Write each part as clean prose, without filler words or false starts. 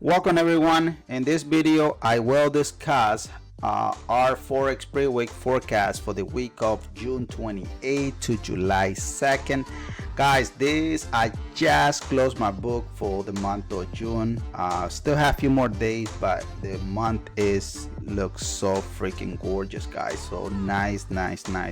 Welcome everyone. In this video I will discuss our Forex pre-week forecast for the week of June 28 to July 2nd. Guys, I just closed my book for the month of June. Still have a few more days, but the month looks so freaking gorgeous, guys. So nice.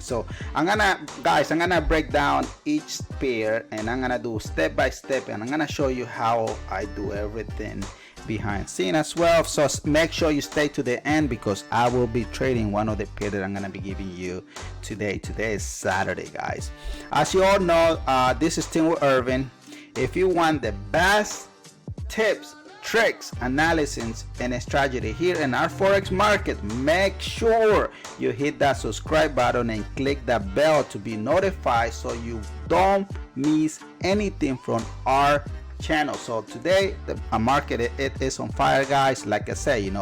So I'm gonna break down each pair, and I'm gonna do step by step, and I'm gonna show you how I do everything behind scene as well. So make sure you stay to the end because I will be trading one of the pairs that I'm gonna be giving you today. Today is Saturday, guys. As you all know, this is Teamwitherving. If you want the best tips, tricks, analysis, and strategy here in our Forex market, make sure you hit that subscribe button and click that bell to be notified so you don't miss anything from our channel. So today the market it is on fire, guys. Like I said,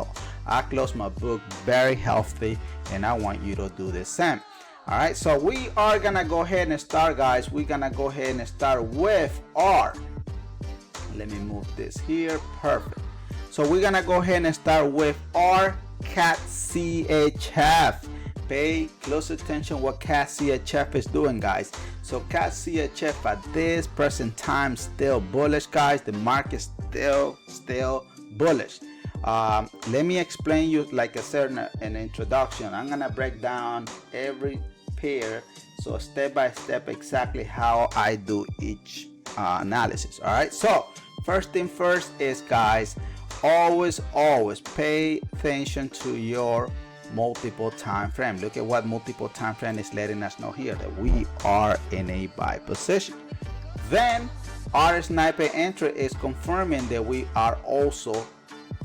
I closed my book very healthy, and I want you to do the same. All right, so we are gonna go ahead and start, guys. We're gonna go ahead and start with our, let me move this here, perfect. So we're gonna go ahead and start with our CAT CHF. Pay close attention what CAT CHF is doing, guys. So CAT CHF at this present time still bullish, guys. The market still bullish. Let me explain you, like I said in the introduction, I'm gonna break down every pair, so step by step exactly how I do each analysis. All right, so first thing first is, guys, always pay attention to your multiple time frame. Look at what multiple time frame is letting us know here, that we are in a buy position. Then our sniper entry is confirming that we are also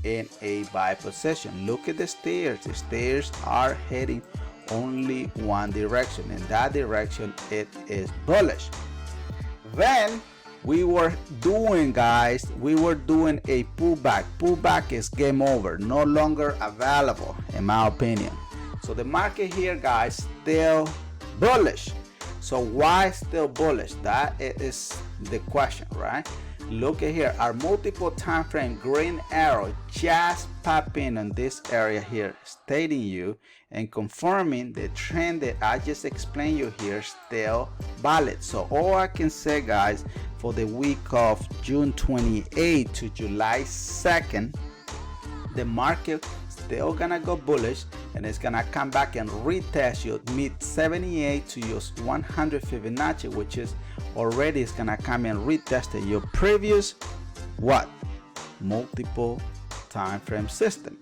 in a buy position. Look at the stairs. The stairs are heading only one direction, and that direction it is bullish. Then we were doing a pullback. Pullback is game over, no longer available in my opinion. So the market here, guys, still bullish. So why still bullish? That is the question, right? Look at here, our multiple time frame green arrow just popped in on this area here, stating you and confirming the trend that I just explained you here still valid. So all I can say, guys, for the week of June 28 to July 2nd, the market still gonna go bullish, and it's gonna come back and retest your mid 78 to your 100 Fibonacci, which is already is gonna come and retest your previous multiple time frame system.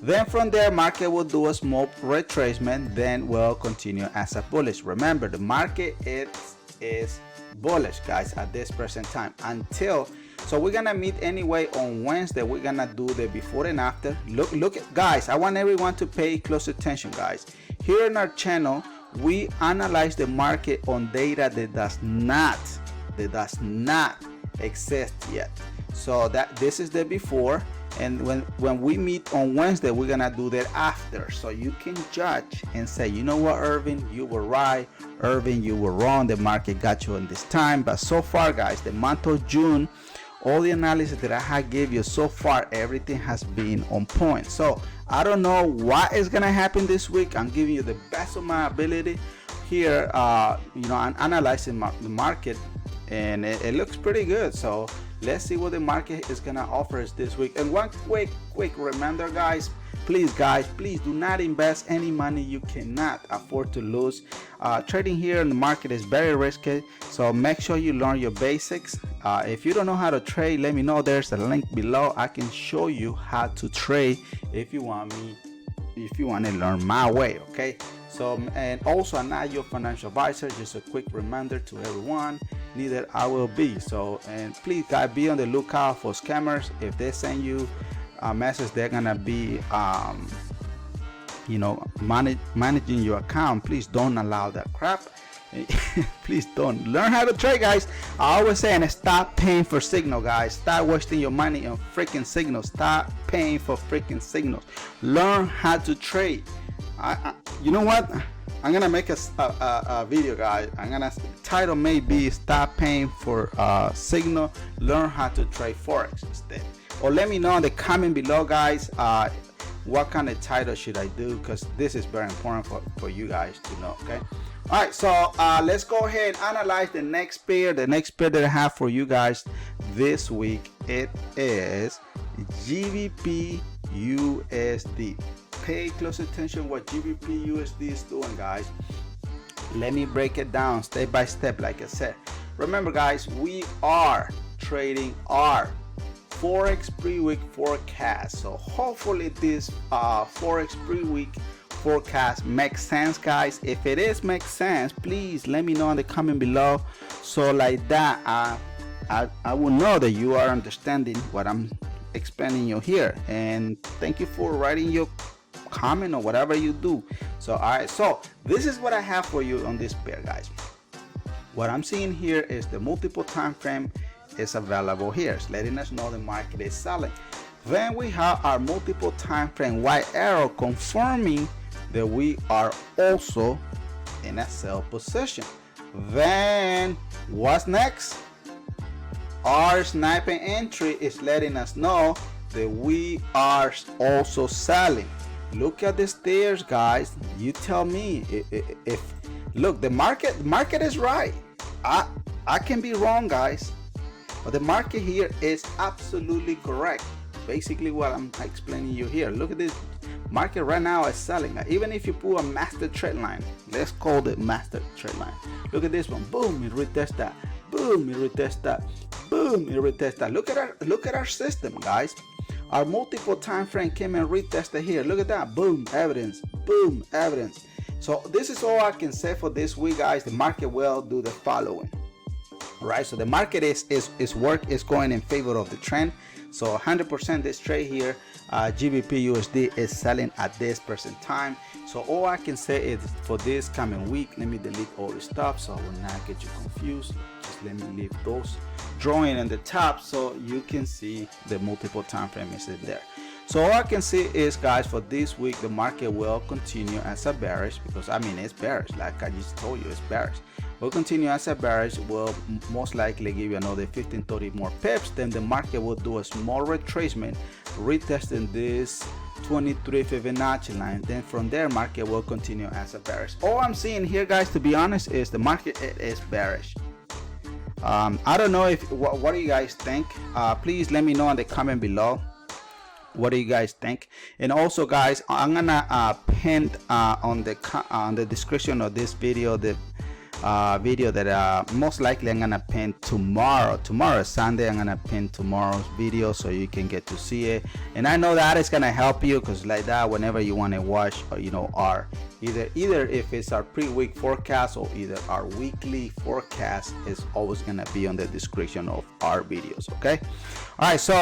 Then from there, market will do a small retracement, then will continue as a bullish. Remember, the market is bullish, guys, at this present time until, so we're gonna meet anyway on Wednesday. We're gonna do the before and after. Look at, guys, I want everyone to pay close attention, guys. Here in our channel, we analyze the market on data that does not exist yet. So that this is the before, and when we meet on Wednesday, we're gonna do that after, so you can judge and say, you know what, Irvin, you were right. Irvin, you were wrong. The market got you in this time. But so far, guys, the month of June, all the analysis that I have give you so far, everything has been on point. So I don't know what is gonna happen this week. I'm giving you the best of my ability here. I'm analyzing the market, and it looks pretty good. So let's see what the market is gonna offer us this week. And one quick reminder, guys, please do not invest any money you cannot afford to lose. Trading here in the market is very risky, so make sure you learn your basics. If you don't know how to trade, let me know. There's a link below. I can show you how to trade if you want to learn my way. Okay, so, and also, I'm not your financial advisor, just a quick reminder to everyone, neither I will be. So, and please, guys, be on the lookout for scammers. If they send you a message, they're gonna be managing your account, please don't allow that crap. Please don't. Learn how to trade, guys. I always say, and stop paying for signal, guys. Stop wasting your money on freaking signals. Stop paying for freaking signals. Learn how to trade. You know what, I'm gonna make a video, guys. Title may be "Stop Paying for Signal, Learn How to Trade Forex Instead." Or let me know in the comment below, guys, what kind of title should I do, because this is very important for you guys to know. Okay. All right, so let's go ahead and analyze the next pair. The next pair that I have for you guys this week, it is GBP USD. Pay close attention what GBP USD is doing, guys. Let me break it down step by step, like I said. Remember, guys, we are trading our Forex pre-week forecast. So hopefully this Forex pre-week forecast makes sense, guys. If it makes sense, please let me know in the comment below, so like that I will know that you are understanding what I'm explaining you here. And thank you for writing your comment or whatever you do. So all right, so this is what I have for you on this pair, guys. What I'm seeing here is the multiple time frame is available here. It's letting us know the market is selling. Then we have our multiple time frame white arrow confirming that we are also in a sell position. Then what's next? Our sniping entry is letting us know that we are also selling. Look at the stairs, guys. You tell me if look, the market is right. I can be wrong, guys, but the market here is absolutely correct. Basically what I'm explaining you here. Look at this market right now is selling. Even if you pull a master trend line, let's call it master trend line. Look at this one. Boom, it retests that. Boom, it retests that. Boom, it retests that. Look at our system, guys. Our multiple time frame came and retested here. Look at that. Boom, evidence. Boom, evidence. So this is all I can say for this week, guys. The market will do the following. All right, so the market is going in favor of the trend. So 100% this trade here, GBP USD is selling at this present time. So all I can say is for this coming week, let me delete all the stuff so I will not get you confused. Just let me leave those drawing in the top so you can see the multiple time frame is in there. So all I can say is, guys, for this week the market will continue as a bearish, because I mean it's bearish, like I just told you, it's bearish. Will continue as a bearish, will most likely give you another 15-30 more pips. Then the market will do a small retracement, retesting this 23 Fibonacci line. Then from there market will continue as a bearish. All I'm seeing here, guys, to be honest, is the market is bearish. I don't know if what do you guys think. Please let me know in the comment below. What do you guys think? And also, guys, I'm gonna pin on the description of this video the video that most likely I'm gonna pin tomorrow is Sunday. I'm gonna pin tomorrow's video so you can get to see it. And I know that is gonna help you, because like that, whenever you want to watch, you know, our either if it's our pre-week forecast or either our weekly forecast, is always gonna be on the description of our videos. Okay. All right, so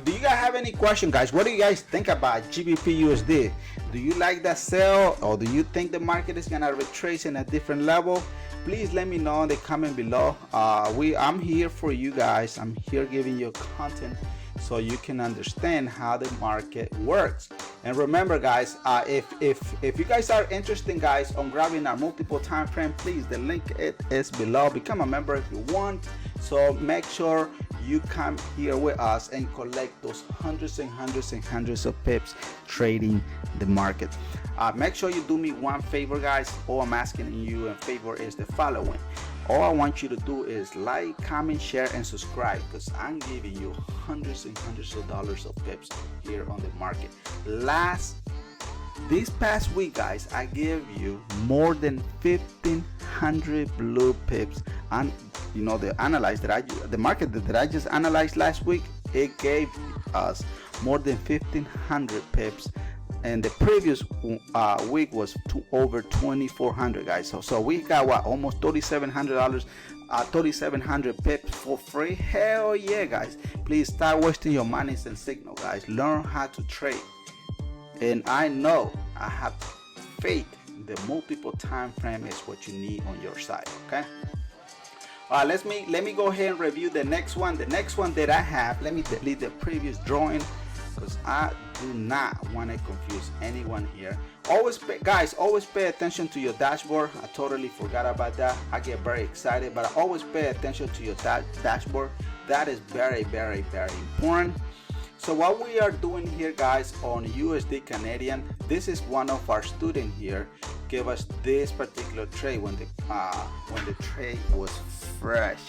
do you guys have any question, guys? What do you guys think about GBP USD? Do you like that sell, or do you think the market is gonna retrace in a different level? Please let me know in the comment below. I'm here for you guys. I'm here giving you content so you can understand how the market works. And remember, guys, if you guys are interested, guys, on grabbing our multiple time frame, please, the link is below. Become a member if you want. So make sure you come here with us and collect those hundreds and hundreds and hundreds of pips trading the market. Make sure you do me one favor, guys. All I'm asking you in favor is the following. All I want you to do is like, comment, share, and subscribe, because I'm giving you hundreds and hundreds of dollars of pips here on the market. This past week, guys, I gave you more than 1,500 blue pips. And you know, the market that I just analyzed last week, it gave us more than 1,500 pips. And the previous week was over 2,400, guys. So we got what, almost $3,700, 3,700 pips for free. Hell yeah, guys! Please start wasting your money in signal, guys. Learn how to trade. And I know, I have faith, the multiple time frame is what you need on your side. Okay. Let me go ahead and review the next one. The next one that I have, let me delete the previous drawing. because I do not want to confuse anyone here. Always guys, always pay attention to your dashboard. I totally forgot about that. I get very excited, but I always pay attention to your dashboard. That is very, very, very important. So what we are doing here, guys, on USD Canadian, this is one of our students here gave us this particular trade when the trade was fresh,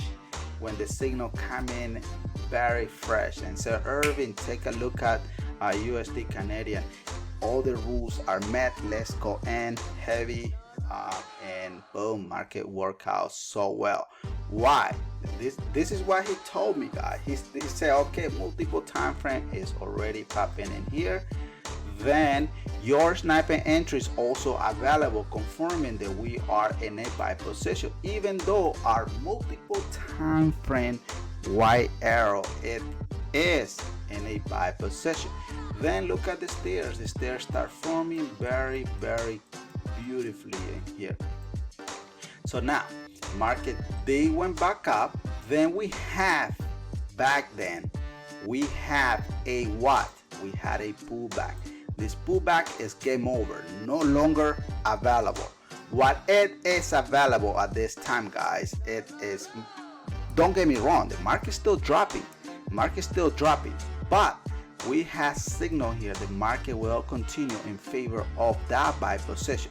when the signal came in very fresh, and so Irving, take a look at USD Canadian. All the rules are met. Let's go in heavy, and boom, market worked out so well. Why? This is what he told me, guys. He said, okay, multiple time frame is already popping in here. Then your sniping entry is also available, confirming that we are in a buy position, even though our multiple time frame white arrow, it is in a buy position. Then look at the stairs. The stairs start forming very, very beautifully in here. So now market, they went back up. Then we have, back then we have a what? We had a pullback. This pullback is game over, no longer available. What it is available at this time, guys, it is, don't get me wrong, the market's still dropping, but we have signal here the market will continue in favor of that buy position.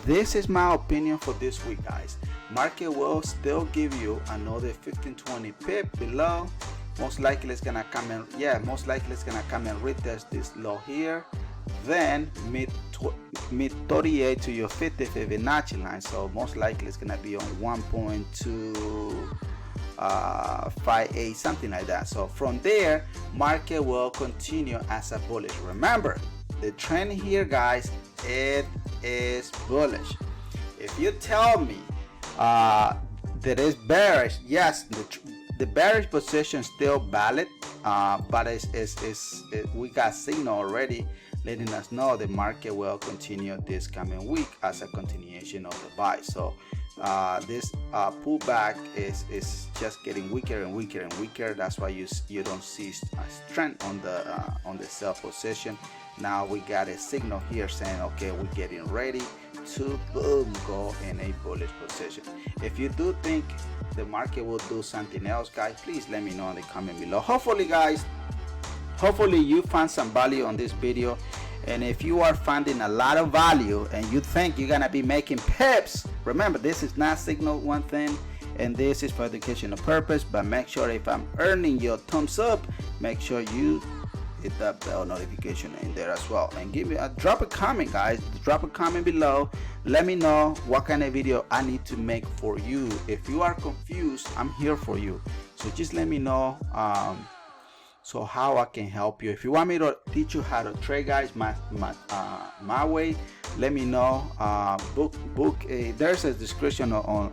This is my opinion for this week, guys. Market will still give you another 15-20 pip below. Most likely it's gonna come in, most likely it's gonna come and retest this low here, then mid 38 to your 50 Fibonacci line. So most likely it's gonna be on 1.258, something like that. So from there, market will continue as a bullish. Remember, the trend here, guys, it is bullish. If you tell me that it's bearish, yes, the bearish position still valid, but we got signal already letting us know the market will continue this coming week as a continuation of the buy. So this pullback is just getting weaker and weaker and weaker. That's why you don't see a strength on the sell position. Now we got a signal here saying, okay, we're getting ready to boom, go in a bullish position. If you do think the market will do something else, guys, please let me know in the comment below. Hopefully, guys, you found some value on this video. And if you are finding a lot of value and you think you're gonna be making pips, remember, this is not signal one thing, and this is for educational purpose. But make sure, if I'm earning your thumbs up, make sure you hit that bell notification in there as well, and give me drop a comment, guys. Drop a comment below. Let me know what kind of video I need to make for you. If you are confused, I'm here for you. So just let me know so how I can help you. If you want me to teach you how to trade, guys, my way, let me know. There's a description on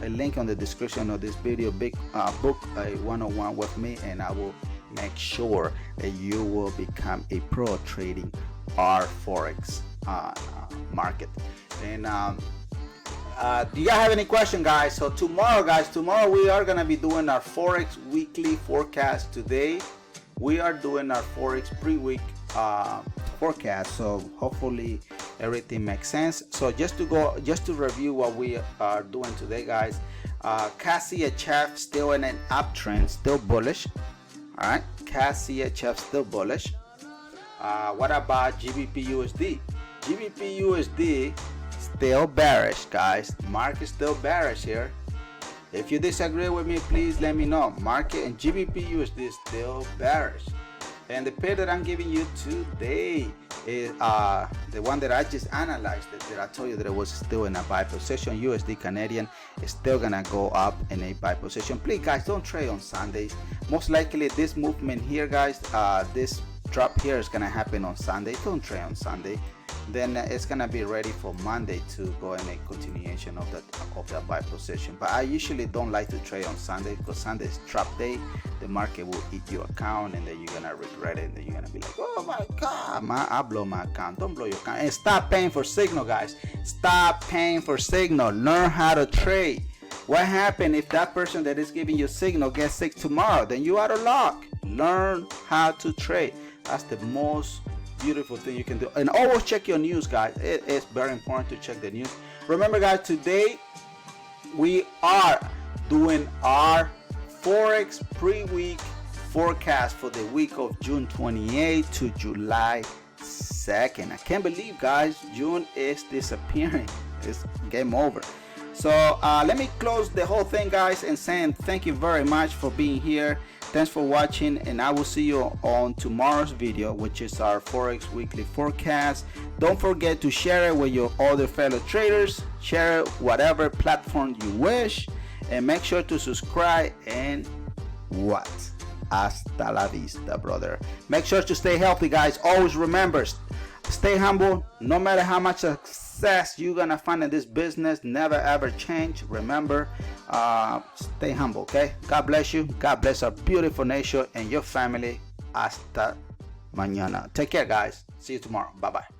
a link on the description of this video. Book a one-on-one with me, and I will make sure that you will become a pro trading our forex market. And do you have any question, guys? So tomorrow we are gonna be doing our forex weekly forecast. Today we are doing our forex pre-week forecast, so hopefully everything makes sense. So just to review what we are doing today, guys. CAC still in an uptrend, still bullish. All right, CAC still bullish. What about GBP USD? GBP USD still bearish, guys. Market still bearish here. If you disagree with me, please let me know. Market and GBP USD is still bearish. And the pair that I'm giving you today is the one that I just analyzed, that I told you that it was still in a buy position. USD Canadian is still gonna go up in a buy position. Please, guys, don't trade on Sundays. Most likely this movement here, guys, this drop here is gonna happen on Sunday. Don't trade on Sunday. Then it's gonna be ready for Monday to go in a continuation of that buy position. But I usually don't like to trade on Sunday, because Sunday is trap day. The market will eat your account, and then you're gonna regret it, and then you're gonna be like, oh my god, I blow my account. Don't blow your account. And stop paying for signal, guys. Stop paying for signal. Learn how to trade. What happens if that person that is giving you signal gets sick tomorrow? Then you out of luck. Learn how to trade. That's the most beautiful thing you can do. And always check your news, guys. It is very important to check the news. Remember, guys, today we are doing our Forex pre-week forecast for the week of June 28 to July 2nd. I can't believe, guys, June is disappearing. It's game over. So let me close the whole thing, guys, and saying thank you very much for being here. Thanks for watching, and I will see you on tomorrow's video, which is our Forex weekly forecast. Don't forget to share it with your other fellow traders. Share it whatever platform you wish, and make sure to subscribe. And what? Hasta la vista, brother. Make sure to stay healthy, guys. Always remember, stay humble. No matter how much success you're gonna find in this business, never ever change. Remember, stay humble, okay? God bless you. God bless our beautiful nation and your family. Hasta mañana. Take care, guys. See you tomorrow. Bye bye.